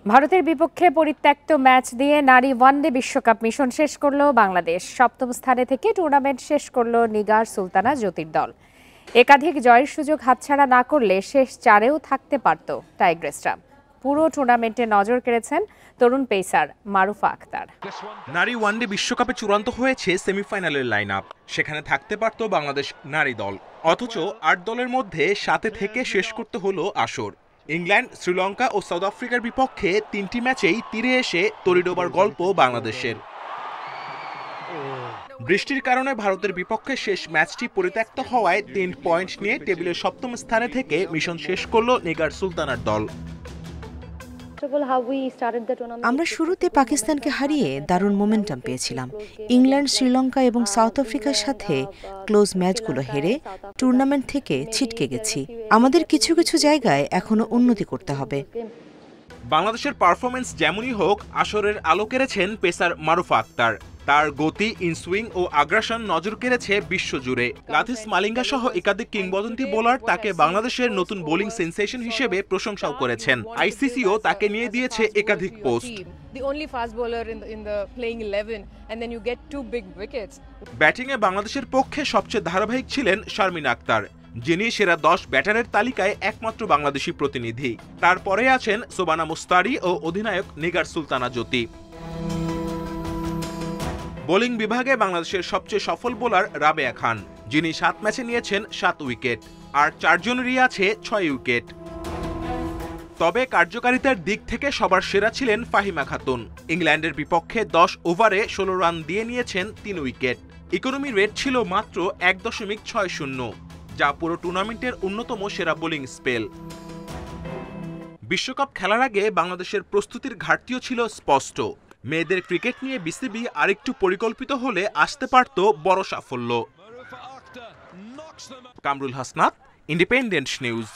ভারতের বিপক্ষে পরিত্যক্ত ম্যাচ দিয়ে নারী ওয়ানডে বিশ্বকাপ মিশন শেষ করল বাংলাদেশ। সপ্তম স্থানে থেকে টুর্নামেন্ট শেষ করল নিগার সুলতানা জ্যোতির দল। একাধিক জয়ের সুযোগ হাতছাড়া না করলে শেষ চারেও থাকতে পারত টাইগ্রেসরা। পুরো টুর্নামেন্টে নজর কেড়েছেন তরুণ পেসার মারুফা আক্তার। নারী ওয়ানডে বিশ্বকাপে চূড়ান্ত হয়েছে সেমিফাইনালের লাইন আপ। সেখানে থাকতে পারত বাংলাদেশ নারী দল, অথচ ৮ দলের মধ্যে ৭ থেকে শেষ করতে হলো আসর। ইংল্যান্ড, শ্রীলঙ্কা ও সাউথ আফ্রিকার বিপক্ষে ৩টি ম্যাচেই তীরে এসে তড়ি ডোবার গল্প বাংলাদেশের। বৃষ্টির কারণে ভারতের বিপক্ষে শেষ ম্যাচটি পরিত্যক্ত হওয়ায় ৩ পয়েন্ট নিয়ে টেবিলের সপ্তম স্থানে থেকে মিশন শেষ করল নিগার সুলতানার দল। আমরা শুরুতে পাকিস্তানকে হারিয়ে দারুণ মোমেন্টাম পেয়েছিলাম। ইংল্যান্ড, শ্রীলঙ্কা এবং সাউথ আফ্রিকার সাথে ক্লোজ ম্যাচগুলো হেরে টুর্নামেন্ট থেকে ছিটকে গেছি। আমাদের কিছু কিছু জায়গায় এখনো উন্নতি করতে হবে। বাংলাদেশের পারফরমেন্স যেমনই হোক, আসরের আলো কেড়েছেন পেসার মারুফা আক্তার। তার গতি, ইনসুইং ও আগ্রাসন নজর কেড়েছে বিশ্বজুড়ে। লাথিস মালিঙ্গা সহ একাধিক কিংবদন্তি বোলার তাকে বাংলাদেশের নতুন বোলিং সেন্সেশন হিসেবে প্রশংসাও করেছেন। আইসিসিও তাকে নিয়ে দিয়েছে একাধিক পোস্ট। ব্যাটিংয়ে বাংলাদেশের পক্ষে সবচেয়ে ধারাবাহিক ছিলেন শারমিন আক্তার, যিনি সেরা ১০ ব্যাটারের তালিকায় একমাত্র বাংলাদেশি প্রতিনিধি। তারপরে আছেন সোবানা মুস্তারি ও অধিনায়ক নিগার সুলতানা জ্যোতি। বোলিং বিভাগে বাংলাদেশের সবচেয়ে সফল বোলার রাবেয়া খান, যিনি ৭ ম্যাচে নিয়েছেন ৭ উইকেট, আর ৪ জনেরই আছে ৬ উইকেট। তবে কার্যকারিতার দিক থেকে সবার সেরা ছিলেন ফাহিমা খাতুন। ইংল্যান্ডের বিপক্ষে ১০ ওভারে ১৬ রান দিয়ে নিয়েছেন ৩ উইকেট। ইকোনমি রেট ছিল মাত্র ১.৬০, যা পুরো টুর্নামেন্টের অন্যতম সেরা বোলিং স্পেল। বিশ্বকাপ খেলার আগে বাংলাদেশের প্রস্তুতির ঘাটতিও ছিল স্পষ্ট। মেয়েদের ক্রিকেট নিয়ে বিসিবি আরেকটু পরিকল্পিত হলে আসতে পারত বড় সাফল্য। Kamrul Hasnat, independent news.